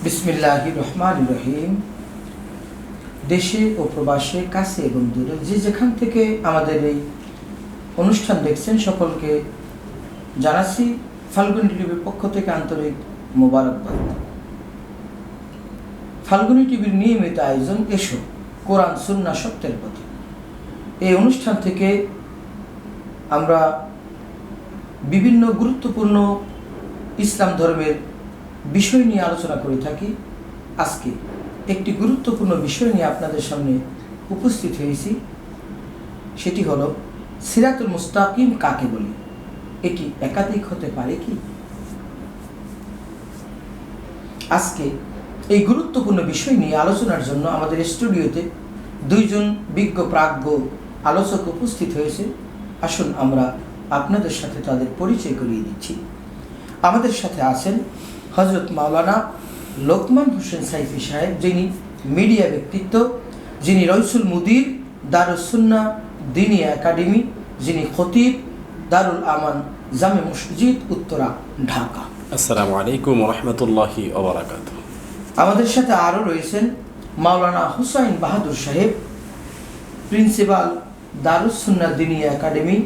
বিসমিল্লাহির রহমানির রহিম। দেশে ও প্রবাসে, কাছে এবং দূরে যে যেখান থেকে আমাদের এই অনুষ্ঠান দেখছেন সকলকে জানাচ্ছি ফাল্গুনী টিভির পক্ষ থেকে আন্তরিক মোবারকবাদ। ফাল্গুনী টিভির নিয়মিত আয়োজন এসো কোরআন সুন্নাহ সত্যের পথে, এই অনুষ্ঠান থেকে আমরা বিভিন্ন গুরুত্বপূর্ণ ইসলাম ধর্মের বিষয় নিয়ে আলোচনা করে থাকি। আজকে একটি গুরুত্বপূর্ণ বিষয় নিয়ে আপনাদের সামনে উপস্থিত হয়েছি, সেটি হলো সিরাতুল মুস্তাকিম কাকে বলে, এটি একাধিক হতে পারে কি? আজকে এই গুরুত্বপূর্ণ বিষয় নিয়ে আলোচনার জন্য আমাদের স্টুডিওতে দুইজন বিজ্ঞ প্রাজ্ঞ আলোচক উপস্থিত হয়েছে। আসুন আমরা আপনাদের সাথে তাদের পরিচয় করিয়ে দিচ্ছি। আমাদের সাথে আছেন হযরত মাওলানা লোকমান হোসেন সাইফি সাহেব, যিনি মিডিয়া ব্যক্তিত্ব, যিনি রইসুল মুদির দারুস সুন্নাহ দ্বীনী একাডেমি, যিনি খতিব দারুল আমান জামে মসজিদ উত্তরা, ঢাকা। আসসালামু আলাইকুম ওয়া রাহমাতুল্লাহি ওয়া বারাকাতুহু। আমাদের সাথে আরও রয়েছেন মাওলানা হুসাইন বাহাদুর সাহেব, প্রিন্সিপাল দারুস সুন্নাহ দ্বীনী একাডেমি,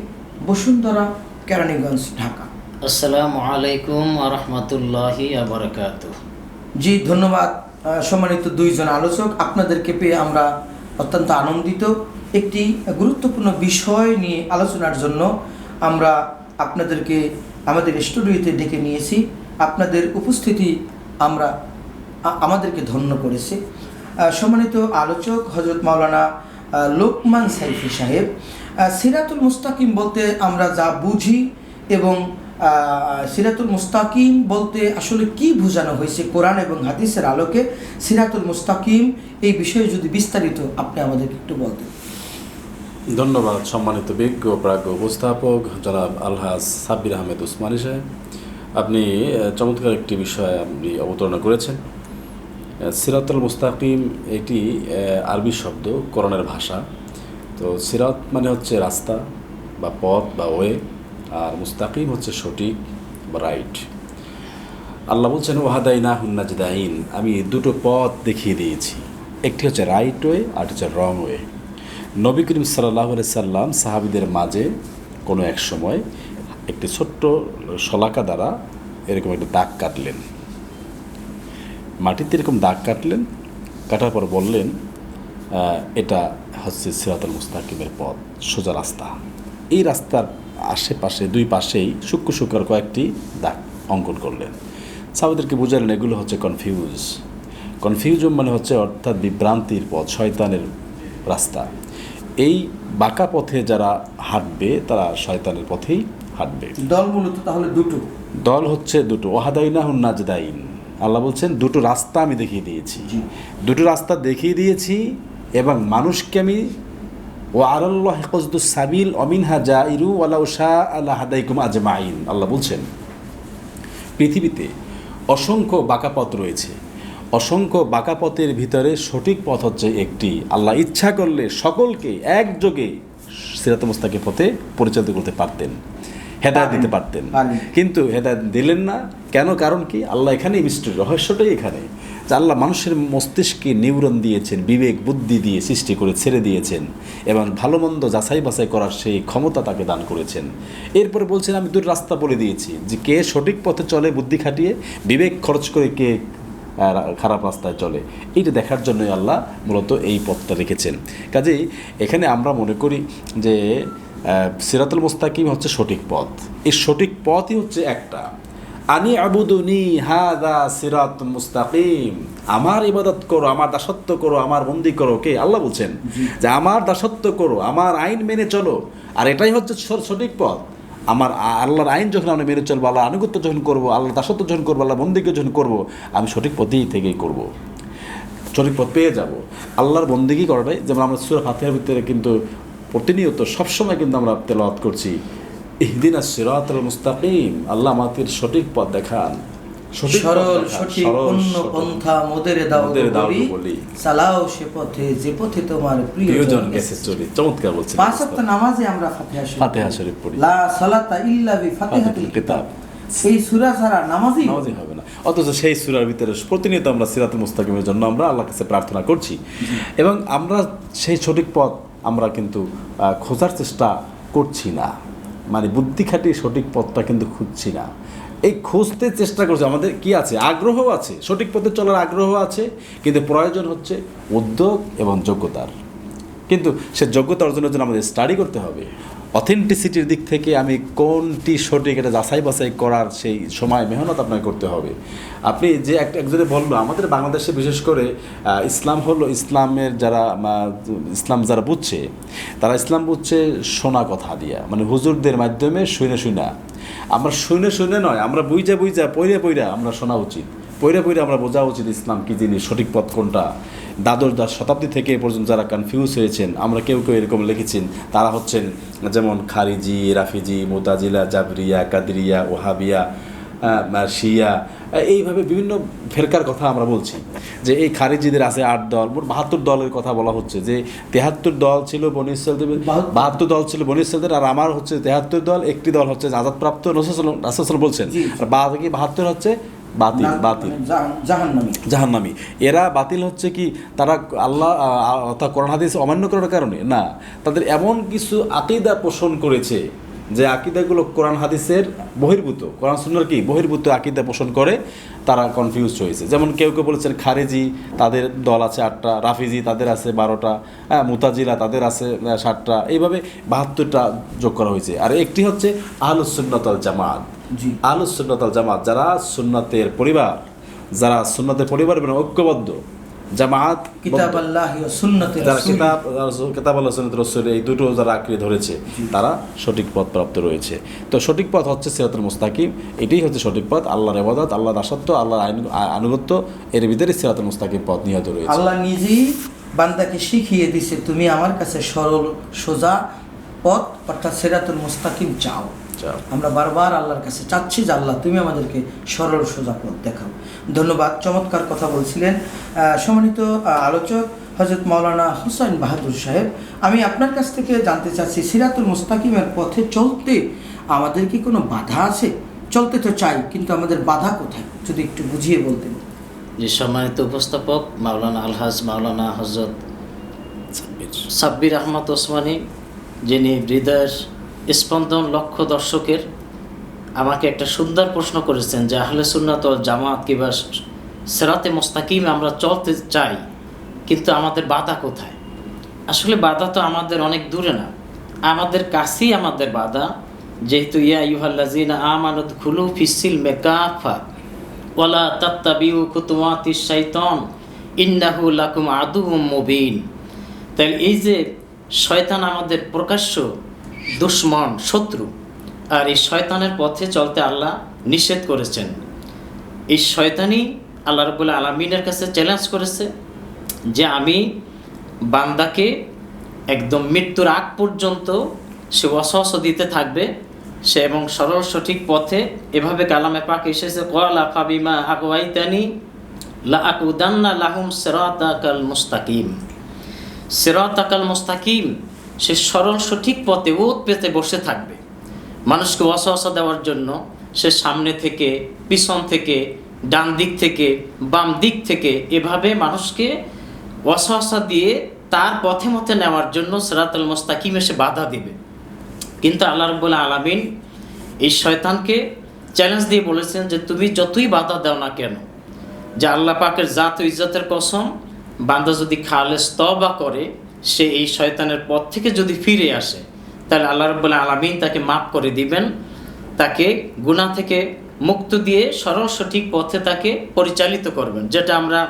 বসুন্ধরা, কেরানীগঞ্জ, ঢাকা। আসসালামু আলাইকুম ওয়া রাহমাতুল্লাহি ওয়া বারাকাতুহু। জি, ধন্যবাদ সম্মানিত দুইজন আলোচক। আপনাদেরকে পেয়ে আমরা অত্যন্ত আনন্দিত। একটি গুরুত্বপূর্ণ বিষয় নিয়ে আলোচনার জন্য আমরা আপনাদেরকে আমাদের স্টুডিওতে ডেকে নিয়েছি। আপনাদের উপস্থিতি আমাদেরকে ধন্য করেছে। সম্মানিত আলোচক হযরত মাওলানা লোকমান সাইফি সাহেব, সিরাতুল মুস্তাকিম বলতে আমরা যা বুঝি এবং সিরাতুল মুস্তাকিম বলতে আসলে কি বোঝানো হয়েছে কোরআন এবং হাদিসের আলোকে, সিরাতুল মুস্তাকিম এই বিষয়ে যদি বিস্তারিত আপনি আমাদেরকে একটু বলতেন। ধন্যবাদ সম্মানিত বিজ্ঞ প্রাজ্ঞ উপস্থাপক জনাব আলহাজ সাব্বির আহমেদ উসমানী সাহেব। আপনি চমৎকার একটি বিষয় আপনি অবতারণা করেছেন। সিরাতুল মুস্তাকিম এটি আরবি শব্দ, কোরআনের ভাষা। তো সিরাত মানে হচ্ছে রাস্তা বা পথ বা ওয়ে, আর মুস্তাকিম হচ্ছে সঠিক বা রাইট। আল্লাহ বলছেন ওয়াহাদাইনাহুন নাজদাইন, আমি দুটো পথ দেখিয়ে দিয়েছি, একটি হচ্ছে রাইট ওয়ে আর হচ্ছে রং ওয়ে। নবী করিম সাল্লাল্লাহু আলাইহি সাল্লাম সাহাবীদের মাঝে কোনো এক সময় একটি ছোট্ট শলাকা দ্বারা এরকম একটা দাগ কাটলেন, মাটিতে এরকম দাগ কাটলেন, কাটার পর বললেন এটা হচ্ছে সিরাতুল মুস্তাকিমের পথ, সোজা রাস্তা। এই রাস্তার আশেপাশে দুই পাশেই সূক্ষ্ম সূক্ষ্ম কয়েকটি দাগ অঙ্কন করলেন। সাহাবীদেরকে বুঝালেন এগুলো হচ্ছে কনফিউজন মানে হচ্ছে অর্থাৎ বিভ্রান্তির পথ, শয়তানের রাস্তা। এই বাঁকা পথে যারা হাঁটবে তারা শয়তানের পথেই হাঁটবে। দল মূলত তাহলে দুটো, দল হচ্ছে দুটো। ওয়াহাদাইনাহুন নাজদাইন, আল্লাহ বলছেন দুটো রাস্তা আমি দেখিয়ে দিয়েছি, দুটো রাস্তা দেখিয়ে দিয়েছি এবং মানুষকে আমি ও আলাল্লাহি কসদুস সাবিল অমিনহা জাইরু ওয়ালাউ শাআ লাহাদাইকুম আজমাইন। আল্লাহ বলছেন পৃথিবীতে অসংখ্য বাঁকা পথ রয়েছে, অসংখ্য বাঁকা পথের ভিতরে সঠিক পথ হচ্ছে একটি। আল্লাহ ইচ্ছা করলে সকলকে একযোগে সিরাতুল মুস্তাকিম পথে পরিচালিত করতে পারতেন, হেদায়েত দিতে পারতেন, কিন্তু হেদায়েত দিলেন না কেন? কারণ কি? আল্লাহ এখানেই মিস্ট্রি, রহস্যটাই এখানে যে আল্লাহ মানুষের মস্তিষ্কে নিউরন দিয়েছেন, বিবেক বুদ্ধি দিয়ে সৃষ্টি করে ছেড়ে দিয়েছেন এবং ভালো মন্দ যাচাই বাছাই করার সেই ক্ষমতা তাকে দান করেছেন। এরপরে বলছেন আমি দুটো রাস্তা বলে দিয়েছি যে কে সঠিক পথে চলে বুদ্ধি খাটিয়ে, বিবেক খরচ করে কে খারাপ রাস্তায় চলে, এইটা দেখার জন্যই আল্লাহ মূলত এই পথটা রেখেছেন। কাজেই এখানে আমরা মনে করি যে সিরাতুল মুস্তাকিম হচ্ছে সঠিক পথ। এই সঠিক পথই হচ্ছে একটা, আনি আবুদুনি হাদা সিরাতুল মুস্তাকিম, আমার ইবাদত করো, আমার দাসত্ব করো, আমার বন্দি করো। কে? আল্লাহ বলছেন যে আমার দাসত্ব করো, আমার আইন মেনে চলো, আর এটাই হচ্ছে সঠিক পথ। আমার আল্লাহর আইন যখন আমরা মেনে চলবো, আল্লাহর আনুগত্য যখন করবো, আল্লাহর দাসত্ব যখন করবো, আল্লাহর বন্দিকে যখন করবো, আমি সঠিক পথেই থেকেই করবো, সঠিক পথ পেয়ে যাব। আল্লাহর বন্দিগি করাটাই, যেমন আমরা সূরা ফাতিহার ভিতরে কিন্তু প্রতিনিয়ত সবসময় কিন্তু আমরা তেলাওয়াত করছি ইহদিনাস সিরাতাল মুস্তাকিম, আল্লাহ আমাদের সঠিক পথ দেখান, সরল সঠিক পূর্ণ পন্থা মোদের দাও বলি, চালাও সে পথে যে পথে তোমার প্রিয়জন গেছে চলে। চমৎকার বলছেন। পাঁচ ওয়াক্ত নামাজে আমরা ফাতিহা শরীফ পড়ি, লা সালাতা ইল্লা বি ফাতিহাতুল কিতাব। এই সূরা ছাড়া নামাজই হবে না। অথচ সেই সূরার ভিতরে প্রতিনিয়ত আমরা সিরাতুল মুস্তাকিমের জন্য আমরা আল্লাহর কাছে প্রার্থনা করছি এবং আমরা সেই সঠিক পথ আমরা কিন্তু খোঁজার চেষ্টা করছি না, মানে বুদ্ধি খাটিয়ে সঠিক পথটা কিন্তু খুঁজছি না। এই খুঁজতে চেষ্টা করছে, আমাদের কি আছে, আগ্রহ আছে, সঠিক পথে চলার আগ্রহ আছে, কিন্তু প্রয়োজন হচ্ছে উদ্যোগ এবং যোগ্যতার। কিন্তু সে যোগ্যতা অর্জনের জন্য আমাদের স্টাডি করতে হবে। অথেন্টিসিটির দিক থেকে আমি কোনটি সঠিক এটা যাচাই বাছাই করার সেই সময় মেহনত আপনাকে করতে হবে। আপনি যে একজনে বললো, আমাদের বাংলাদেশে বিশেষ করে ইসলাম হলো, ইসলামের যারা ইসলাম যারা বুঝছে তারা ইসলাম বুঝছে শোনা কথা দিয়া, মানে হুজুরদের মাধ্যমে শুনে আমরা শুনে নয়, আমরা বুঝা পইরা আমরা শোনা উচিত, পইরা আমরা বোঝা উচিত ইসলাম কী জিনিস, সঠিক পথ কোনটা। দ্বাদশ শতাব্দী থেকে এ পর্যন্ত যারা কনফিউজ হয়েছেন, আমরা কেউ এরকম লিখেছেন, তারা হচ্ছেন যেমন খারিজি, রাফিজি, মুতাজিলা, জাবরিয়া, কাদরিয়া, ওহাবিয়া, শিয়া, এইভাবে বিভিন্ন ফেরকার কথা আমরা বলছি। যে এই খারিজিদের আছে 8 দল, মোট 72 দলের কথা বলা হচ্ছে, যে 73 দল ছিল বনী ইসরাঈলদের, 72 দল ছিল বনী ইসরাঈলদের, আর আমার হচ্ছে 73 দল, একটি দল হচ্ছে আজাদপ্রাপ্ত, রাসূল বলছেন, আর বাকি 72 হচ্ছে বাতিল জাহান্নামী। এরা বাতিল হচ্ছে কি, তারা আল্লাহ অর্থাৎ কোরআন হাদিস অমান্য করার কারণে না, তাদের এমন কিছু আকীদা পোষণ করেছে যে আকীদাগুলো কোরআন হাদিসের বহির্ভূত, কোরআন সুন্নাহর কি বহির্ভূত আকীদা পোষণ করে, তারা কনফিউজড হয়েছে। যেমন কেউ বলেছেন খারেজি, তাদের দল আছে 8টা, রাফিজি তাদের আছে 12টা, মুতাজিলা তাদের আছে 7টা, এইভাবে 72টা যোগ করা হয়েছে। আর একটি হচ্ছে আহলুস সুন্নাত ওয়াল জামাত। আহলুস সুন্নাত ওয়াল জামাত যারা সুন্নাতের পরিবার, এবং ঐক্যবদ্ধ জামাত, কিতাবাল্লাহ ওয়া সুন্নাতুর রাসূল, কিতাবাল্লাহ সুন্নাতুর রাসূল, এই দুটো যারা আঁকড়ে ধরেছে তারা সঠিক পথ প্রাপ্ত রয়েছে। তো সঠিক পথ হচ্ছে সিরাতুল মুস্তাকিম, এটাই হচ্ছে সঠিক পথ। আল্লাহর ইবাদত, আল্লাহর দাসত্ব, আল্লাহর আনুগত্য, এর ভিতরে সিরাতুল মুস্তাকিম পথ নিহিত রয়েছে। আল্লাহ নিজেই বান্দাকে শিখিয়ে দিছে, তুমি আমার কাছে সরল সোজা পথ অর্থাৎ সিরাতুল মুস্তাকিম চাও। আমরা বারবার আল্লাহর কাছে চাচ্ছি যে আল্লাহ তুমি আমাদেরকে সরল সোজা পথ দেখাও। ধন্যবাদ, চমৎকার কথা বলছিলেন সম্মানিত আলোচক হযরত মাওলানা হুসাইন বাহাদুর সাহেব। আমি আপনার কাছ থেকে জানতে চাচ্ছি, সিরাতুল মুস্তাকিমের পথে চলতে আমাদের কি কোনো বাধা আছে? চলতে তো চাই, কিন্তু আমাদের বাধা কোথায়, যদি একটু বুঝিয়ে বলতেন। যে সম্মানিত উপস্থাপক মাওলানা আলহাজ মাওলানা হযরত সাব্বির আহমদ ওসমানী, যিনি হৃদয়ের স্পন্দন লক্ষ দর্শকের, আমাকে একটা সুন্দর প্রশ্ন করেছেন যে আহলে সুন্নাত ওয়াল জামাত কিংবা সিরাতে মুস্তাকিম আমরা চলতে চাই, কিন্তু আমাদের বাধা কোথায়? আসলে বাধা তো আমাদের অনেক দূরে না, আমাদের কাছেই আমাদের বাধা। যেহেতু ইয়া আইয়ুহাল্লাযীনা আমানু দুখুলু ফিস-সিলমি কাফা ওয়ালা তাত্তাবিউ খুতুওয়াতিশ শাইতান ইন্নাহু লাকুম আদুউম মুবিন। তাই এই যে শয়তান আমাদের প্রকাশ্য দুশমন, শত্রু, আর এই শয়তানের পথে চলতে আল্লাহ নিষেধ করেছেন। এই শয়তানই আল্লাহ রাব্বুল আলামিনের কাছে চ্যালেঞ্জ করেছে যে আমি বান্দাকে একদম মৃত্যুর আগ পর্যন্ত সে ওয়াসওয়াসা দিতে থাকবে, সে এবং সরল সঠিক পথে, এভাবে কালামে পাক এসেছে, ক্বালা ফাবিমা আগওয়াইতানি লাআকুদান্না লাহুম সিরাতাকাল মুস্তাকিম। সিরাতাকাল মুস্তাকিম, সে সরল সঠিক পথে ওত পেতে বসে থাকবে, মানুষকে ওয়াসওয়াসা দেওয়ার জন্য। সে সামনে থেকে, পিছন থেকে, ডান দিক থেকে, বাম দিক থেকে, এভাবে মানুষকে ওয়াসওয়াসা দিয়ে তার পথে মতে নেওয়ার জন্য সিরাতুল মুস্তাকিমে সে বাধা দিবে। কিন্তু আল্লাহ রাব্বুল আলামিন এই শয়তানকে চ্যালেঞ্জ দিয়ে বলেছেন যে তুমি যতই বাধা দাও না কেন, যে আল্লাহ পাকের জাত ও ইজ্জতের কসম, বান্দা যদি খালেস তওবা করে, সে এই শয়তানের পথ থেকে যদি ফিরে আসে, তাহলে আল্লাহ রাব্বুল আলামিন তাকে মাফ করে দিবেন, তাকে গুনাহ থেকে মুক্ত দিয়ে সরল সঠিক পথে তাকে পরিচালিত করবেন। যেটা আমরা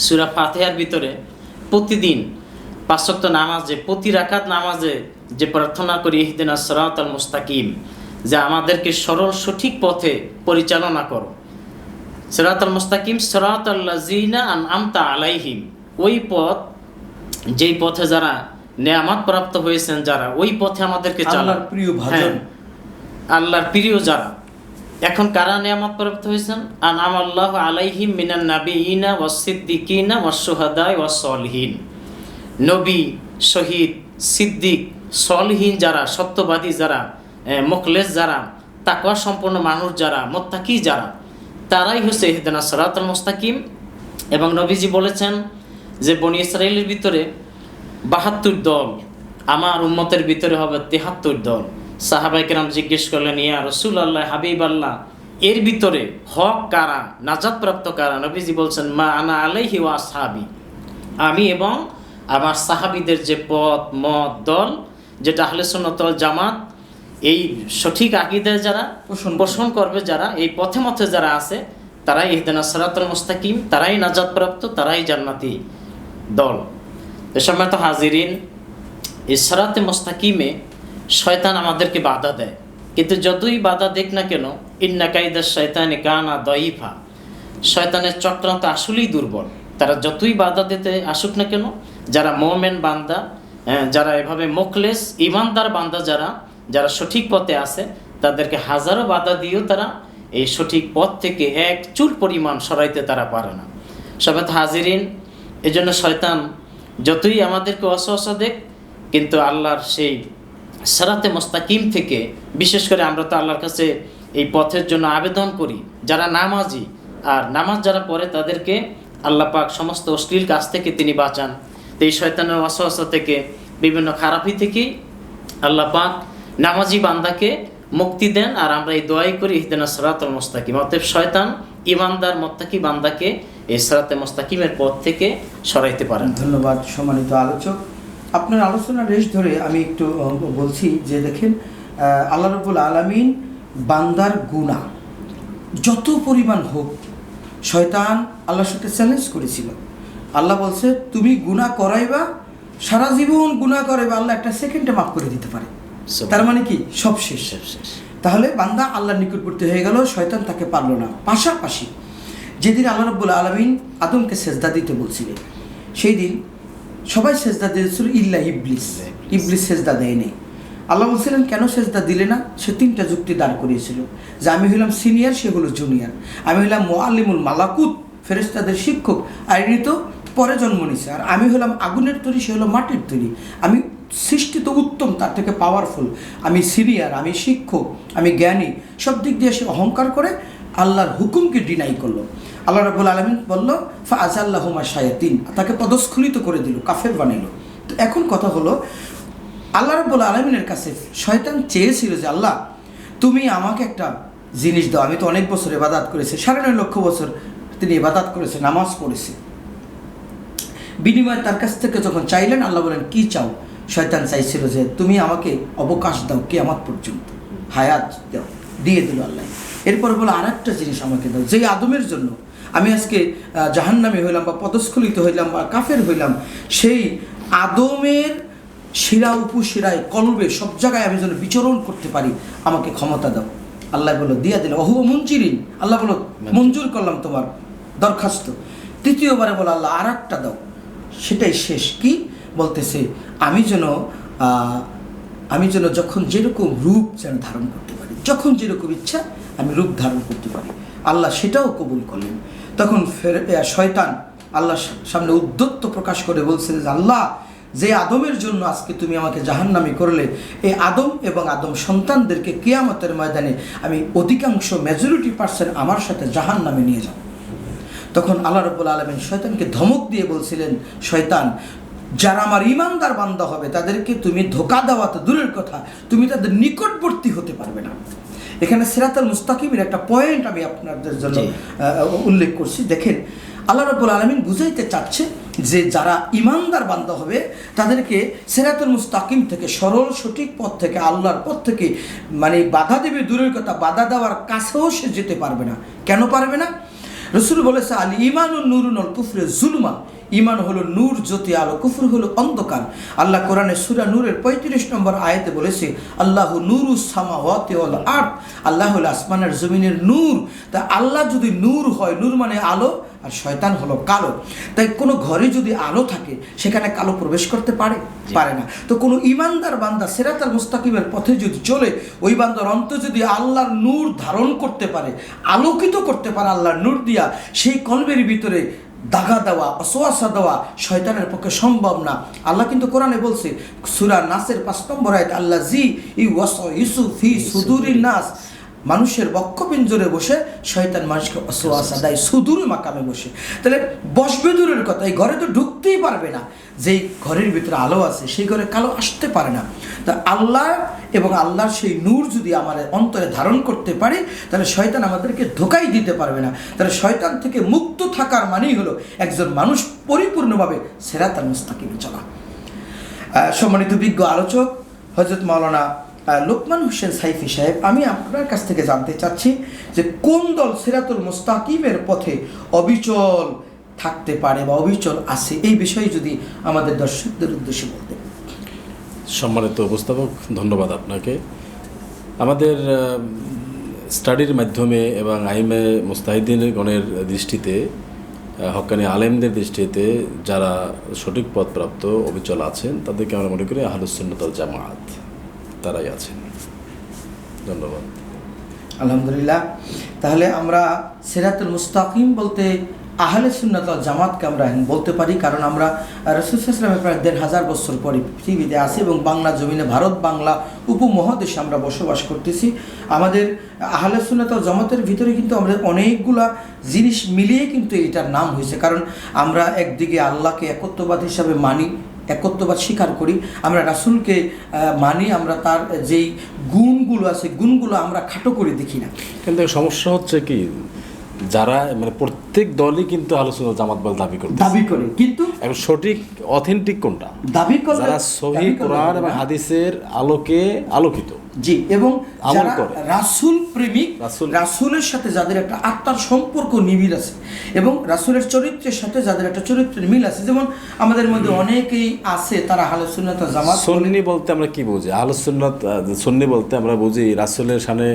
সূরা ফাতিহার ভিতরে প্রতিদিন 5 ওয়াক্ত নামাজে, প্রতি রাকাত নামাজে যে প্রার্থনা করি, ইহদিনাস সিরাতাল মুস্তাকিম, যে আমাদেরকে সরল সঠিক পথে পরিচালনা করো। সিরাতাল মুস্তাকিম সিরাতাল্লাযীনা আনআমতা আলাইহিম, ওই পথ যেই পথে যারা নেয়ামত প্রাপ্ত হয়েছেন, যারা ওই পথে আমাদেরকে চালান, আল্লাহর প্রিয় ভাজন, আল্লাহর প্রিয় যারা। এখন কারা নেয়ামত প্রাপ্ত হয়েছেন? আনআমাল্লাহু আলাইহিম মিনান নাবিয়িনা ওয়াস সিদ্দিকিনা ওয়াস শুহাদা ওয়াস সলিহিন। নবী, শহীদ, সিদ্দিক, সলিহিন যারা, সত্যবাদী যারা, মুখলেস যারা, তাকওয়া সম্পন্ন মানুষ যারা, মুত্তাকি যারা, তারাই হচ্ছে ইহদিনাস সিরাতাল মুস্তাকিম। এবং নবীজি বলেছেন যে বনি ইসরাইলের ভিতরে ৭২ দল, আমার উম্মতের ভিতরে হবে ৭৩ দল। সাহাবায়ে কেরাম জিজ্ঞেস করলেন, ইয়া রাসূলুল্লাহ, হাবিব আল্লাহ, এর ভিতরে হক কারা, নাজাতপ্রাপ্ত কারা? নবীজি বলছেন, মা আনা আলাইহি ওয়া আসহাবি, আমি এবং আমার সাহাবীদের যে পথ মত দল, যেটা আহলে সুন্নাত ওয়াল জামাত, এই সঠিক আকীদায় যারা পোষণ করবে, যারা এই পথে মতে যারা আছে, তারাই ইহদিনাস সিরাতাল মুস্তাকিম, তারাই নাজাতপ্রাপ্ত, তারাই জান্নাতি দল। তো সম্মানিত হাজিরিন, এই সিরাতে মুস্তাকিমে শয়তান আমাদেরকে বাধা দেয়, কিন্তু যতই বাধা দেখ না কেন, ইন্না কাইদাশ শাইতানি কানা দাঈফা, শয়তানের চক্রান্ত আসলেই দুর্বল। তারা যতই বাধা দিতে আসুক না কেন, যারা মুমিন বান্দা, যারা এভাবে মুখলেস ঈমানদার বান্দা, যারা সঠিক পথে আছে, তাদেরকে হাজারো বাধা দিয়েও তারা এই সঠিক পথ থেকে এক চুল পরিমাণ সরাইতে তারা পারে না। সবাই হাজিরিন, এই জন্য শয়তান যতই আমাদেরকে অসহসা দেখ, কিন্তু আল্লাহর সেই সিরাতে মুস্তাকিম থেকে, বিশেষ করে আমরা তো আল্লাহর কাছে এই পথের জন্য আবেদন করি, যারা নামাজি আর নামাজ যারা পড়ে তাদেরকে আল্লাহ পাক সমস্ত অশ্লীল কাজ থেকে তিনি বাঁচান। তো এই শয়তানের ওয়াসওয়াসা থেকে, বিভিন্ন খারাপি থেকে আল্লাহ পাক নামাজি বান্দাকে মুক্তি দেন। আর আমরা এই দোয়াই করি, ইহদিনাস সিরাতাল মুস্তাকিম। অতএব শয়তান ঈমানদার মুত্তাকি বান্দাকে এই সিরাতে মুস্তাকিমের পথ থেকে সরাইতে পারেন। ধন্যবাদ সম্মানিত আলোচক। আপনার আলোচনার রেশ ধরে আমি একটু বলছি যে দেখেন, আল্লাহ রাব্বুল আলামিন বান্দার গুনাহ যত পরিমাণ হোক, শয়তান আল্লাহর সাথে চ্যালেঞ্জ করেছিল। আল্লাহ বলছে, তুমি গুনাহ করাইবা, সারা জীবন গুনাহ করাইবা, আল্লাহ একটা সেকেন্ডে মাফ করে দিতে পারে। তার মানে কি, সব শেষ। তাহলে বান্দা আল্লাহর নিকটবর্তী হয়ে গেল, শয়তান তাকে পারল না। পাশাপাশি যেদিন আল্লাহ রাব্বুল আলামিন আদমকে সেজদা দিতে বলছিলেন, সেই দিন সবাই সেজদা দিয়েছিল ইল্লা ইবলিস। ইবলিস সেজদা দেয়নি। আল্লাহ বলছিলেন, কেন সেজদা দিলে না? সে 3টা যুক্তি দাঁড় করিয়েছিল যে আমি হলাম সিনিয়র, সে হলো জুনিয়র। আমি হলাম মুআল্লিমুল মালাকুত, ফেরেশতাদের শিক্ষক, আর ইনি তো পরে জন্ম নিছে। আর আমি হলাম আগুনের তৈরি, সে হলো মাটির তৈরি। আমি সৃষ্টি তো উত্তম, তার থেকে পাওয়ারফুল। আমি সিনিয়র, আমি শিক্ষক, আমি জ্ঞানী। সব দিক দিয়ে সে অহংকার করে আল্লাহর হুকুমকে ডিনাই করলো। আল্লাহ রাব্বুল আলামিন বলল, ফাআযাল্লাহুমা শায়াতিন, তাকে পদস্খলিত করে দিল, কাফের বানাইল। তো এখন কথা হলো, আল্লাহ রাব্বুল আলামিনের কাছে শয়তান চেয়েছিল যে আল্লাহ, তুমি আমাকে একটা জিনিস দাও। আমি তো অনেক বছর ইবাদত করেছি, 9.5 লক্ষ বছর তিনি ইবাদত করেছে, নামাজ পড়েছে। বিনিময়ে তার কাছ থেকে যখন চাইলেন, আল্লাহ বলেন, কি চাও? শয়তান চাইছিল যে তুমি আমাকে অবকাশ দাও কিয়ামত পর্যন্ত, হায়াত দাও। দিয়ে দিল আল্লাহ। এরপর বলো, আর একটা জিনিস আমাকে দাও, যেই আদমের জন্য আমি আজকে জাহান্নামী হইলাম বা পদস্খলিত হইলাম বা কাফের হইলাম, সেই আদমের শিরা উপশিরায় কলবে সব জায়গায় আমি যেন বিচরণ করতে পারি, আমাকে ক্ষমতা দাও। আল্লাহ বলো, দিয়া দিল। অহুয়া মুনজিরিন, আল্লাহ বলো, মঞ্জুর করলাম তোমার দরখাস্ত। তৃতীয়বারে বলো, আল্লাহ আর একটা দাও। সেটাই শেষ। কি বলতেছে? আমি যেন যখন যেরকম রূপ যেন ধারণ করতে পারি, যখন যেরকম ইচ্ছা আমি রূপ ধারণ করতে পারি। আল্লাহ সেটাও কবুল করলেন। তখন শয়তান আল্লাহর সামনে উদ্ধত্ত প্রকাশ করে বলছে যে আল্লাহ, যে আদমের জন্য আজকে তুমি আমাকে জাহান্নামী করলে, এই আদম এবং আদম সন্তানদেরকে কিয়ামতের ময়দানে আমি অধিকাংশ মেজরিটি% আমার সাথে জাহান্নামে নিয়ে যাব। তখন আল্লাহ রাব্বুল আলামিন শয়তানকে ধমক দিয়ে বলছিলেন, শয়তান, যারা আমার ঈমানদার বান্দা হবে তাদেরকে তুমি ধোঁকা দেওয়া তো দূরের কথা, তুমি তাদের নিকটবর্তী হতে পারবে না। এখানে সিরাতাল মুস্তাকিমের একটা পয়েন্ট আমি আপনাদের জন্য উল্লেখ করছি। দেখেন, আল্লাহ রাব্বুল আলামিন বুঝাইতে চাচ্ছে যে যারা ঈমানদার বান্দা হবে তাদেরকে সিরাতুল মুস্তাকিম থেকে, সরল সঠিক পথ থেকে, আল্লাহর পথ থেকে মানে বাধা দেবে দূরের কথা, বাধা দেওয়ার কাছেও সে যেতে পারবে না। কেন পারবে না? রাসূল বলেছে, আল ঈমানুন নূরুন আল কুফরু যুলমা, ঈমান হলো নূর, জ্যোতি, আলো। কুফর হলো অন্ধকার। আল্লাহ কোরআনে সূরা নূরের 35 নম্বর আয়াতে বলেছে, আল্লাহু নূরুস সামাওয়াতি ওয়াল আরদ, আল্লাহ হলো আসমানের জমিনের নূর। তা আল্লাহ যদি নূর হয়, নূর মানে আলো, আর শয়তান হলো কালো। তাই কোনো ঘরে যদি আলো থাকে সেখানে কালো প্রবেশ করতে পারে না। তো কোনো ঈমানদার বান্দা সিরাতাল মুস্তাকিমের পথে যদি চলে, ওই বান্দার অন্তর যদি আল্লাহর নূর ধারণ করতে পারে, আলোকিত করতে পারে আল্লাহর নূর দিয়া, সেই কলবের ভিতরে দাগা দেওয়া, অসওয়াসা দেওয়া শয়তানের পক্ষে সম্ভব না। আল্লাহ কিন্তু কোরআনে বলছে, সূরা নাসের 5 নম্বর আয়াত, আল্লাযী ইউওয়াসউইসু ফি সুদুরিন নাস, মানুষের বক্ষপিঞ্জরে বসে শয়তান মানুষকে ওয়াসওয়াসা দেয় সুদূর মাকামে বসে। তাহলে বসবে দূরের কথা, এই ঘরে তো ঢুকতেই পারবে না। যেই ঘরের ভিতরে আলো আছে সেই ঘরে কালো আসতে পারে না। তা আল্লাহ এবং আল্লাহর সেই নূর যদি আমাদের অন্তরে ধারণ করতে পারি, তাহলে শয়তান আমাদেরকে ধোঁকাই দিতে পারবে না। তাহলে শয়তান থেকে মুক্ত থাকার মানেই হলো একজন মানুষ পরিপূর্ণভাবে সিরাতাল মুস্তাকিমে চলা। সম্মানিত বিজ্ঞ আলোচক হযরত মাওলানা লোকমান হোসেন সাইফি সাহেব, আমি আপনার কাছ থেকে জানতে চাচ্ছি যে কোন দল সিরাতুল মুস্তাকিমের পথে অবিচল থাকতে পারে বা অবিচল আছে, এই বিষয়ে যদি আমাদের দর্শকদের উদ্দেশ্যে বলতেন। সম্মানিত উপস্থাপক, ধন্যবাদ আপনাকে। আমাদের স্টাডির মাধ্যমে এবং আইমে মুস্তাহিদিনগণের দৃষ্টিতে, হক্কানি আলেমদের দৃষ্টিতে যারা সঠিক পথপ্রাপ্ত অবিচল আছেন তাদেরকে আমরা মনে করি আহলুস সুন্নাত ওয়াল জামাত, তারাই আছেন। ধন্যবাদ। আলহামদুলিল্লাহ। তাহলে আমরা সিরাতুল মুস্তাকিম বলতে আহলে সুন্নাত ওয়াল জামাতকে আমরা বলতে পারি, কারণ আমরা রাসূল সাল্লাল্লাহু আলাইহি ওয়াসাল্লামের প্রায় ১৫০০ বছর পরে পৃথিবীতে আসি এবং বাংলা জমিনে, ভারত বাংলা উপমহাদেশে আমরা বসবাস করতেছি। আমাদের আহলে সুন্নাত ওয়াল জামাতের ভিতরে কিন্তু আমরা অনেকগুলা জিনিস মিলিয়ে কিন্তু এটার নাম হয়েছে। কারণ আমরা একদিকে আল্লাহকে একত্ববাদ হিসাবে মানি, একত্ববাদ স্বীকার করি, আমরা রাসূলকে মানি, আমরা তার যেই গুণগুলো আছে গুণগুলো আমরা খাটো করে দেখি না। কিন্তু সমস্যা হচ্ছে কি, যারা মানে প্রত্যেক দলই কিন্তু আহলুস সুন্নাত ওয়াল জামাত বলে দাবি করে, কিন্তু এখন সঠিক অথেন্টিক কোনটা? দাবি করে যারা সহিহ কোরআন এবং হাদিসের আলোকে আলোকিত, জি, এবং যারা করে রাসূল প্রেমিক, রাসূলের সাথে যাদের একটা আত্মার সম্পর্ক নিবিড় আছে এবং রাসূলের চরিত্রের সাথে যাদের একটা চরিত্রের মিল আছে। যেমন আমাদের মধ্যে অনেকেই আছে তারা আহলুস সুন্নাত ওয়াল জামাত। সুন্নি বলতে আমরা কি বুঝি? আহলুস সুন্নাত সুন্নি বলতে আমরা বুঝি রাসূলের শানে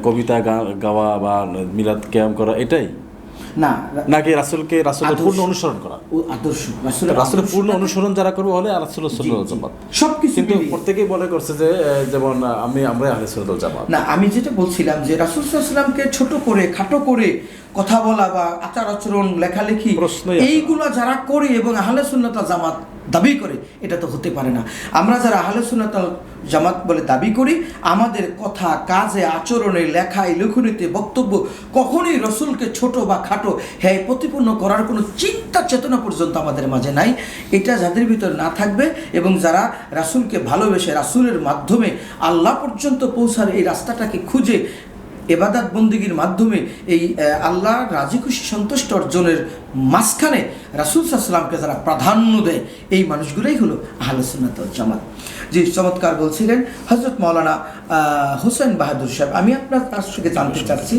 কবিতা গাওয়া বা মিলাদ কিয়াম করা, এটাই না, নাকি রাসূলের পূর্ণ অনুসরণ করা? আদর্শ রাসূলের পূর্ণ অনুসরণ যারা করবে হলে আহলুস সুন্নাত ওয়াল জামাত। সবকিছু কিন্তু প্রত্যেকেই মনে করছে যে যেমন আমরা আহলুস সুন্নাত ওয়াল জামাত। না, আমি যেটা বলছিলাম যে রাসূল সাল্লাল্লাহু আলাইহি ওয়াসাল্লামকে ছোট করে খাটো করে কথা বলা বা আচার আচরণ লেখালেখি এইগুলো যারা করে এবং আহলে সুন্নাত ওয়াল জামাত দাবি করে, এটা তো হতে পারে না। আমরা যারা আহলে সুন্নাত ওয়াল জামাত বলে দাবি করি, আমাদের কথা, কাজে, আচরণে, লেখায়, লেখনীতে, বক্তব্য কখনোই রসুলকে ছোট বা খাটো হ্যাঁ প্রতিপন্ন করার কোনো চিন্তা চেতনা পর্যন্ত আমাদের মাঝে নাই। এটা যাদের ভিতর না থাকবে এবং যারা রাসূলকে ভালোবেসে রাসূলের মাধ্যমে আল্লাহ পর্যন্ত পৌঁছার এই রাস্তাটাকে খুঁজে ইবাদত বন্দেগীর মাধ্যমে এই আল্লাহ রাজি খুশি সন্তুষ্ট অর্জনের মাঝখানে রাসূল সাল্লাল্লাহু আলাইহি ওয়াসাল্লামকে যারা প্রাধান্য দেয়, এই মানুষগুলোই হলো আহলে সুন্নাত ওয়াল জামাত। যে চমৎকার বলছিলেন হযরত মাওলানা হোসেন বাহাদুর সাহেব, আমি আপনার কাছ থেকে জানতে চাচ্ছি,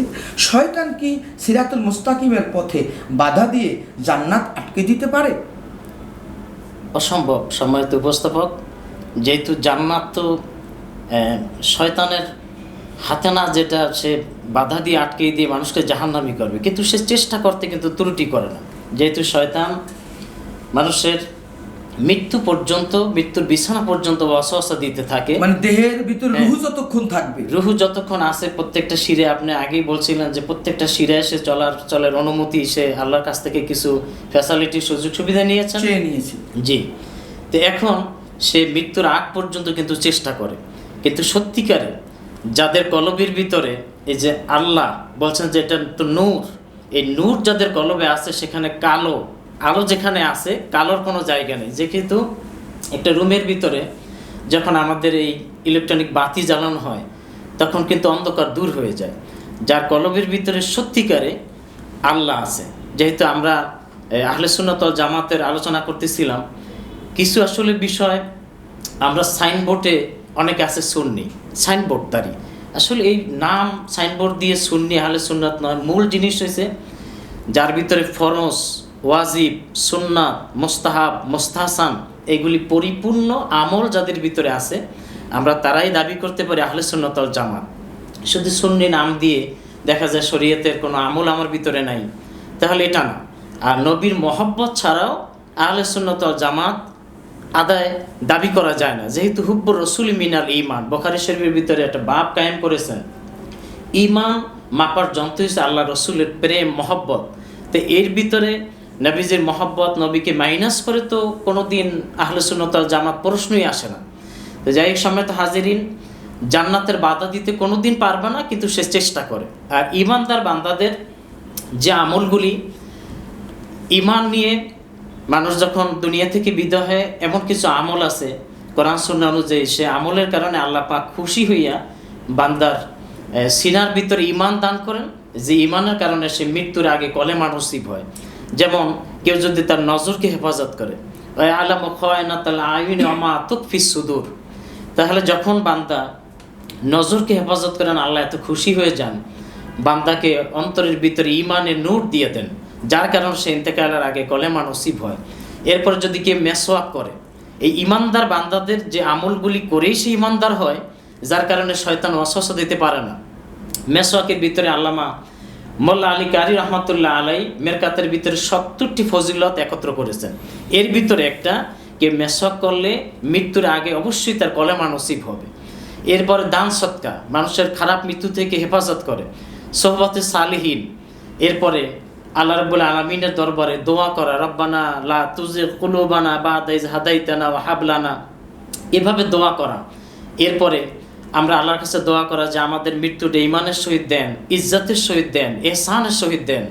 শয়তান কি সিরাতুল মুস্তাকিমের পথে বাধা দিয়ে জান্নাত আটকে দিতে পারে? অসম্ভব। সম্মানিত উপস্থাপক, যেহেতু জান্নাত তো শয়তানের হাতে না, যেটা সে বাধা দিয়ে আটকে দিয়ে মানুষকে জাহান্নামী করবে, কিন্তু সে চেষ্টা করতে কিন্তু ত্রুটি করে না। যেহেতু শয়তান মানুষের মৃত্যু পর্যন্ত, মৃত্যুর বিছানা পর্যন্ত ওয়াসওয়াসা দিতে থাকে, মানে দেহের ভিতর রূহ যতক্ষণ থাকবে, রূহ যতক্ষণ আছে, প্রত্যেকটা শিরে, আপনি আগেই বলছিলেন যে প্রত্যেকটা শিরে সে চলার অনুমতি সে আল্লাহর কাছ থেকে কিছু ফ্যাসিলিটি, সুযোগ সুবিধা নিয়েছে। জি, তো এখন সে মৃত্যুর আগ পর্যন্ত কিন্তু চেষ্টা করে। কিন্তু সত্যিকারে যাদের কলবের ভিতরে এই যে আল্লাহ বলছেন যে এটা তো নূর, এই নূর যাদের কলবে আছে, সেখানে কালো আলো যেখানে আছে, কালোর কোনো জায়গা নেই। যে কিন্তু একটা রুমের ভিতরে যখন আমাদের এই ইলেকট্রনিক বাতি জ্বালানো হয়, তখন কিন্তু অন্ধকার দূর হয়ে যায়। যার কলবের ভিতরে সত্যিকারে আল্লাহ আছে, যেহেতু আমরা আহলে সুন্নাত ওয়াল জামাতের আলোচনা করতেছিলাম, কিছু আসলে বিষয় আমরা সাইনবোর্ডে অনেকে আছে সুন্নি, সাইনবোর্ডদারি। আসলে এই নাম সাইনবোর্ড দিয়ে সুন্নি আহলে সুন্নাত নয়, মূল জিনিস হয়েছে যার ভিতরে ফরজ, ওয়াজিব, সুন্নাত, মুস্তাহাব, মুস্তাহসান এগুলি পরিপূর্ণ আমল যাদের ভিতরে আছে, আমরা তারাই দাবি করতে পারি আহলে সুন্নাত ওয়াল জামাত। শুধু সুন্নি নাম দিয়ে দেখা যায় শরীয়তের কোনো আমল আমার ভিতরে নাই, তাহলে এটা না। আর নবীর মহব্বত ছাড়াও আহলে সুন্নাত ওয়াল জামাত আদায় দাবি করা যায় না, যেহেতু হুব্বুর রসুল মিনাল ঈমান, বুখারী শরীফের ভিতরে একটা বাব কায়েম করেছেন। ঈমান মাপার যন্ত্র হচ্ছে আল্লাহ রসুলের প্রেম, মহব্বত। তো এর ভিতরে নবীজির মহব্বত, নবীকে মাইনাস করে তো কোনো দিন আহলে সুন্নাত ওয়াল জামাত প্রশ্নই আসে না। তো যাই হোক, সম্মানিত হাজিরিন, জান্নাতের বাধা দিতে কোনোদিন পারবে না, কিন্তু সে চেষ্টা করে। আর ইমানদার বান্দাদের যে আমলগুলি, ইমান নিয়ে মানুষ যখন দুনিয়া থেকে বিদায় হয়, এমন কিছু আমল আছে কোরআন সুন্নাহ অনুযায়ী, সে আমলের কারণে আল্লাহ পাক খুশি হইয়া বান্দার সিনার ভিতরে ইমান দান করেন, যে ইমানের কারণে সে মৃত্যুর আগে কলেমা নসিব হয়। যেমন কেউ যদি তার নজরকে হেফাজত করে, আলামু খায়নাতুল আয়ুন ওয়া মা তুখফিস সুদূর, তাহলে যখন বান্দা নজরকে হেফাজত করেন, আল্লাহ এত খুশি হয়ে যান, বান্দাকে অন্তরের ভিতরে ইমানের নূর দিয়ে দেন, যার কারণে সে ইন্তেকালের আগে কলেমা নসিব হয়। এরপর যদি কেউ মেসওয়াক করে, এই ইমানদার বান্দাদের যে আমলগুলি করেই সে ইমানদার হয়, যার কারণে শয়তান ওয়াসওয়াসা দিতে পারে না। মেসওয়াকের ভিতরে আল্লামা মোল্লা আলী কারি রহমাতুল্লাহ আলাই মেরকাতের ভিতরে 70টি ফজিলত একত্র করেছেন। এর ভিতরে একটা, কে মেসওয়াক করলে মৃত্যুর আগে অবশ্যই তার কলেমা নসিব হবে। এরপরে দান সৎকা, মানুষের খারাপ মৃত্যু থেকে হেফাজত করে। সোহবতে সালিহিন, এরপরে আল্লাহ রাব্বুল আলামিনের দরবারে দোয়া করা, রব্বানা লা তুজিগ কুলুবানা বা'দা ইয হাদাইতানা ওয়া হাব লানা, এভাবে দোয়া করা। এরপরে আমরা আল্লাহর কাছে দোয়া করা যে আমাদের মৃত্যুটা ঈমানের সহিত দেন, ইজ্জতের সহিত দেন, ইহসানের সহিত দেন।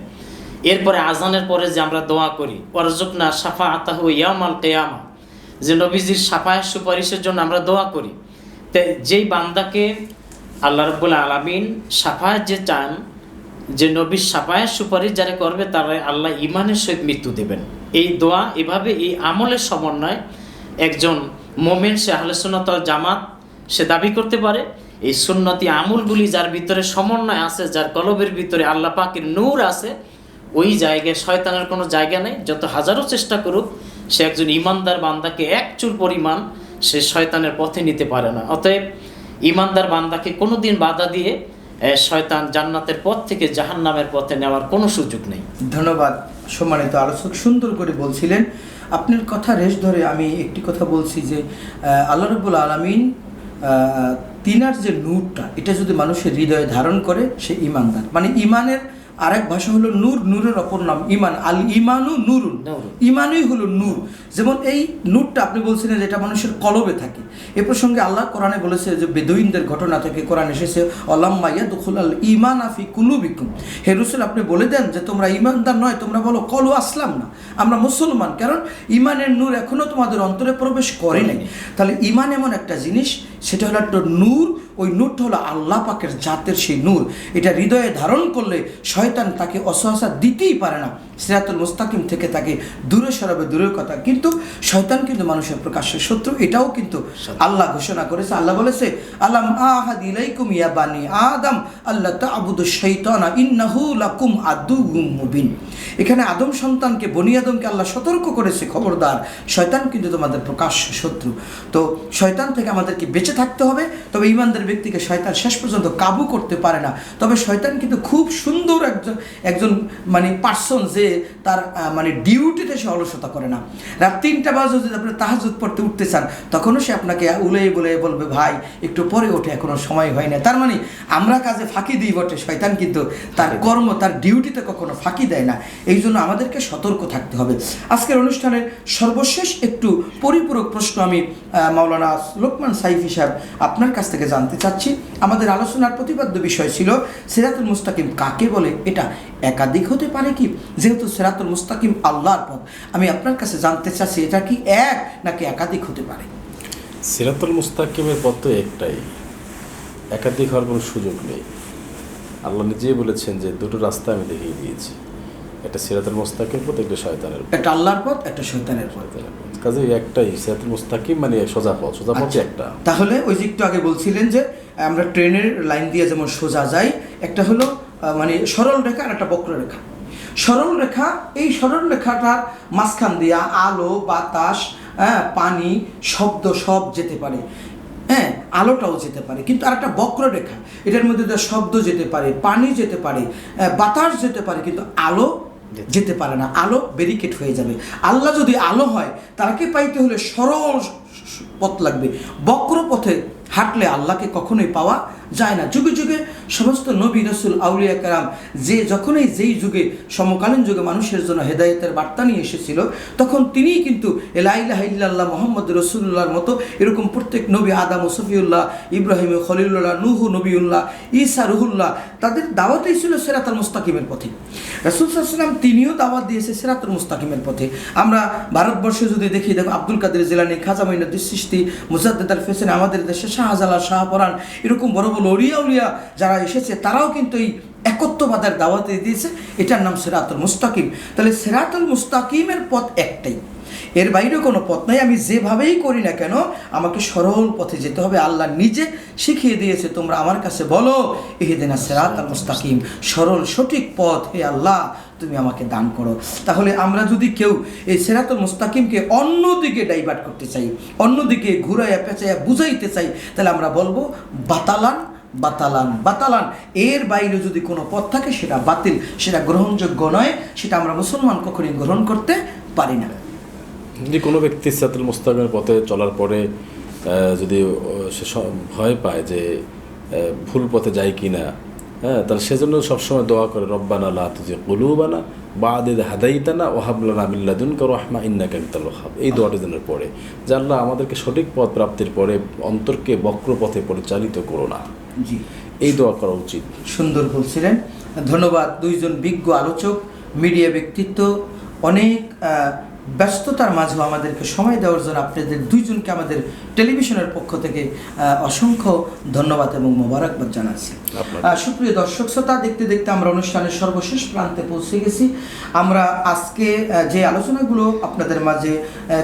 এরপরে আজানের পরে যে আমরা দোয়া করি, ওয়ারজুকনা শাফাআতাহু ইয়াউমাল কিয়ামা, যে নবীজির শাফায়াত সুপারিশের জন্য আমরা দোয়া করি। যেই বান্দাকে আল্লাহ রাব্বুল আলামিন শাফায়াত যে চান, যে নবীর শাফায়াত সুপারিশ যারা করবে, তারা আল্লাহ ঈমানের সহিত মৃত্যু দেবেন। এই দোয়া, এভাবে এই আমলের সমন্বয় একজন মুমিন, সে আহলে সুন্নাত ওয়াল জামাত সে দাবি করতে পারে। এই সুন্নতি আমলগুলি যার ভিতরে সমন্বয় আছে, যার কলবের ভিতরে আল্লাহ পাকের নূর আছে, ওই জায়গায় শয়তানের কোনো জায়গা নেই। যত হাজারো চেষ্টা করুক, সে একজন ইমানদার বান্দাকে এক চুল পরিমাণ সে শয়তানের পথে নিতে পারে না। অতএব ইমানদার বান্দাকে কোনো দিন বাধা দিয়ে শয়তান জান্নাতের পথ থেকে জাহান্নামের পথে নেওয়ার কোনো সুযোগ নেই। ধন্যবাদ সম্মানিত আলোচক, সুন্দর করে বলছিলেন। আপনার কথা রেশ ধরে আমি একটি কথা বলছি যে আল্লাহ রাব্বুল আলামিন তিনার যে নূরটা, এটা যদি মানুষের হৃদয়ে ধারণ করে, সে ইমানদার। মানে ইমানের আরেক ভাষা হলো নূর, নূরের অপর নাম ইমান। আল ইমানু নূরুন, ইমানই হলো নূর। যেমন এই নূরটা আপনি বলছিলেন যেটা মানুষের কলবে থাকে। এ প্রসঙ্গে আল্লাহ কোরআনে বলেছে যে বেদুইনদের ঘটনা থেকে কোরআন এসেছে, অলাম্মা ইয়াদখুলাল ঈমানা ফি কুলুবিকুম, হে রাসূল আপনি বলে দেন যে তোমরা ইমানদার নয়, তোমরা বলো কলু আসলাম না, আমরা মুসলমান, কারণ ইমানের নূর এখনো তোমাদের অন্তরে প্রবেশ করে নাই। তাহলে ইমান এমন একটা জিনিস, সেটা হলো একটা নূর। ওই নূরটা হলো আল্লাহ পাকের জাতের সেই নূর। এটা হৃদয়ে ধারণ করলে শয়তান তাকে অসহসা দিতেই পারে না, সিরাতুল মুস্তাকিম থেকে তাকে দূরে সরাবে দূরের কথা। কিন্তু শয়তান কিন্তু মানুষের প্রকাশ্য শত্রু, এটাও কিন্তু আল্লাহ ঘোষণা করেছে। আল্লাহ বলেছে, আলাম আহাদ ইলাইকুম ইয়া বানি আদম আল্লাহ তা'বুদুশ শাইতানা ইন্নাহু লাকুম আদুউম মুবিন। এখানে আদম সন্তানকে, বনি আদমকে আল্লাহ সতর্ক করেছে, খবরদার, শয়তান কিন্তু তোমাদের প্রকাশ্য শত্রু। তো শয়তান থেকে আমাদেরকে বেঁচে থাকতে হবে। তবে ঈমানদার ব্যক্তিকে শয়তান শেষ পর্যন্ত কাবু করতে পারে না। তবে শয়তান কিন্তু খুব সুন্দর একজন মানে পার্সন, যে তার মানে ডিউটিতে সে অলসতা করে না। রাত 3টা বাজে যদি আপনি তাহাজ্জুদ পড়তে উঠতে চান, তখনও সে আপনাকে উলেই বলে বলবে, ভাই একটু পরে ওঠে, এখনো সময় হয় না। তার মানে আমরা কাজে ফাঁকি দিই বটে, শয়তান কিন্তু তার কর্ম, তার ডিউটিতে কখনো ফাঁকি দেয় না। এই জন্য আমাদেরকে সতর্ক থাকতে হবে। আজকের অনুষ্ঠানের সর্বশেষ একটু পরিপূরক প্রশ্ন আমি মাওলানা লোকমান সাইফি সাহেব আপনার কাছ থেকে জানতে চাচ্ছি। আমাদের আলোচনার প্রতিপাদ্য বিষয় ছিল সিরাতুল মুস্তাকিম কাকে বলে। এটা একাধিক হতে পারে কি? যেহেতু সিরাতুল মুস্তাকিম আল্লাহর পথ, আমি আপনার কাছে জানতে চাচ্ছি এটা কি এক নাকি একাধিক হতে পারে? সিরাতুল মুস্তাকিমের পথ তো একটাই, একাধিক হওয়ার কোনো সুযোগ নেই। আল্লাহ নিজেই বলেছেন যে দুটো রাস্তা আমি দেখিয়ে দিয়েছি, একটা সিরাতুল মুস্তাকিম পথ, একটা শয়তানের পথ। একটা আল্লাহর পথ, একটা শয়তানের পথ। কাজে একটাই সিরাতুল মুস্তাকিম, মানে সোজা পথ। সোজা পথ একটা। তাহলে ওই যে একটু আগে বলছিলেন যে আমরা ট্রেনের লাইন দিয়ে যেমন সোজা যাই, একটা হলো মানে সরল রেখা আর একটা বক্ররেখা। সরল রেখা, এই সরল রেখাটার মাঝখান দিয়া আলো, বাতাস, পানি, শব্দ সব যেতে পারে। হ্যাঁ, আলোটাও যেতে পারে। কিন্তু আর একটা বক্ররেখা, এটার মধ্যে শব্দ যেতে পারে, পানি যেতে পারে, বাতাস যেতে পারে, কিন্তু আলো যেতে পারে না। আলো ব্যারিকেড হয়ে যাবে। আল্লাহ যদি আলো হয়, তাকে পাইতে হলে সরল পথ লাগবে। বক্র পথে হাঁটলে আল্লাহকে কখনোই পাওয়া যায় না। যুগে যুগে সমস্ত নবী রসুল আউলিয়া কেরাম যে যখনই যেই যুগে সমকালীন যুগে মানুষের জন্য হেদায়েতের বার্তা নিয়ে এসেছিল, তখন তিনিই কিন্তু লা ইলাহা ইল্লাল্লাহ মুহাম্মদ রাসূলুল্লাহর মতো এরকম প্রত্যেক নবী আদম ও সফিউল্লাহ, ইব্রাহিম ও খলিলুল্লাহ, নূহ নবীউল্লাহ, ঈসা রুহুল্লাহ, তাদের দাওয়াতই ছিল সিরাতুল মুস্তাকিমের পথে। রাসূল সাল্লাল্লাহু আলাইহি ওয়াসাল্লাম তিনিও দাওয়াত দিয়েছে সিরাতুল মুস্তাকিমের পথে। আমরা ভারতবর্ষে যদি দেখি, দেখো আব্দুল কাদের জিলানী, খাজা মঈনুদ্দিন চিশতি, মুজাদ্দিদ আল ফেসানি, আমাদের দেশে শাহজালাল, শাহপরান, এরকম বড় বড় অলিয়া উলিয়া যারা এসেছে তারাও কিন্তু এই একত্ববাদের দাওয়াত দিয়েছে। এটার নাম সিরাতুল মুস্তাকিম। তাহলে সিরাতুল মুস্তাকিমের পথ একটাই, এর বাইরে কোনো পথ নাই। আমি যেভাবেই করি না কেন আমাকে সরল পথে যেতে হবে। আল্লাহ নিজে শিখিয়ে দিয়েছে, তোমরা আমার কাছে বলো ইহদিনাস সিরাতাল মুস্তাকিম, সরল সঠিক পথ হে আল্লাহ তুমি আমাকে দান করো। তাহলে আমরা যদি কেউ এই সিরাতুল মুস্তাকিমকে অন্যদিকে ডাইভার্ট করতে চাই, অন্যদিকে ঘুরাইয়া পেঁচাইয়া বুঝাইতে চাই, তাহলে আমরা বলবো বাতালান বাতালান বাতালান। এর বাইরে যদি কোনো পথ থাকে সেটা বাতিল, সেটা গ্রহণযোগ্য নয়, সেটা আমরা মুসলমান কখনই গ্রহণ করতে পারি না। যদি কোনো ব্যক্তি সিরাতুল মুস্তাকিমের পথে চলার পরে যদি সে ভয় পায় যে ভুল পথে যায় কি না, তাহলে সেজন্য সবসময় দোয়া করে রব্বানা লা তুজিগ কুলুবানা বা'দা ইয হাদাইতানা ওয়া হাব লানা মিন লাদুনকা রাহমা ইন্নাকা আনতাল ওয়াহ্হাব। এই দোয়াটা যেন পড়ে যে আল্লাহ আমাদেরকে সঠিক পথ প্রাপ্তির পরে অন্তরকে বক্র পথে পরিচালিত করো না। জি, এই দোয়া করা উচিত। সুন্দর বলছিলেন। ধন্যবাদ দুইজন বিজ্ঞ আলোচক, মিডিয়া ব্যক্তিত্ব, অনেক ব্যস্ততার মাঝেও আমাদেরকে সময় দেওয়ার জন্য আপনাদের দুইজনকে আমাদের টেলিভিশনের পক্ষ থেকে অসংখ্য ধন্যবাদ এবং মোবারকবাদ জানাচ্ছি। সুপ্রিয় দর্শক শ্রোতা, দেখতে দেখতে আমরা অনুষ্ঠানের সর্বশেষ প্রান্তে পৌঁছে গেছি। আমরা আজকে যে আলোচনাগুলো আপনাদের মাঝে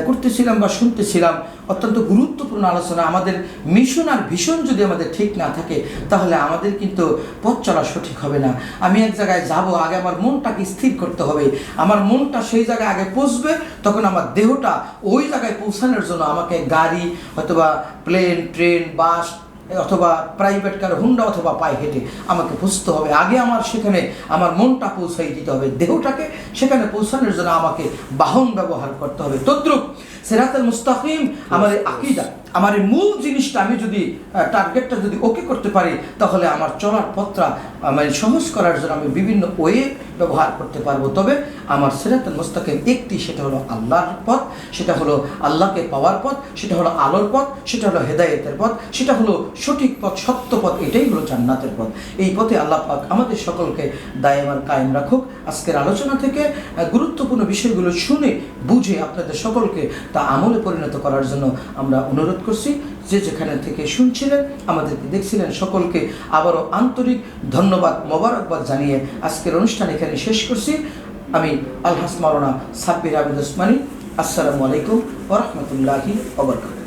করতেছিলাম বা শুনতেছিলাম, অত্যন্ত গুরুত্বপূর্ণ আলোচনা। আমাদের মিশন আর ভিশন যদি আমাদের ঠিক না থাকে তাহলে আমাদের কিন্তু পথ চলা সঠিক হবে না। আমি এক জায়গায় যাব, আগে আমার মনটাকে স্থির করতে হবে। আমার মনটা সেই জায়গায় আগে পৌঁছবে, তখন আমার দেহটা ওই জায়গায় পৌঁছানোর জন্য আমাকে গাড়ি অথবা প্লেন, ট্রেন, বাস অথবা প্রাইভেট কার, হুন্ডা অথবা পায়ে হেঁটে আমাকে পৌঁছতে হবে। আগে আমার সেখানে আমার মনটা পৌঁছাই দিতে হবে, দেহটাকে সেখানে পৌঁছানোর জন্য আমাকে বাহন ব্যবহার করতে হবে। তদ্রুপ সিরাতুল মুস্তাকিম আমার আকীদা, আমার এই মূল জিনিসটা আমি যদি টার্গেটটা যদি ওকে করতে পারি, তাহলে আমার চলার পথটা মানে সহজ করার জন্য আমি বিভিন্ন ওয়ে ব্যবহার করতে পারবো। তবে আমার সিরাতুল মুস্তাকিম একটি, সেটা হলো আল্লাহর পথ, সেটা হলো আল্লাহকে পাওয়ার পথ, সেটা হলো আলোর পথ, সেটা হলো হেদায়েতের পথ, সেটা হলো সঠিক পথ, সত্য পথ, এটাই হলো জান্নাতের পথ। এই পথে আল্লাহ পাক আমাদের সকলকে দায়েম আর কায়েম রাখুক। আজকের আলোচনা থেকে গুরুত্বপূর্ণ বিষয়গুলো শুনে বুঝে আপনাদের সকলকে তা আমলে পরিণত করার জন্য আমরা অনুরোধ করছি। যে যেখানে থেকে শুনছিলেন, আমাদেরকে দেখছিলেন, সকলকে আবারও আন্তরিক ধন্যবাদ মোবারকবাদ জানিয়ে আজকের অনুষ্ঠান এখানে শেষ করছি। আমি আলহাজ মাওলানা সাব্বির আহমেদ ওসমানী। আসসালামু আলাইকুম ওয়া রাহমাতুল্লাহি ওয়া বারাকাতুহু।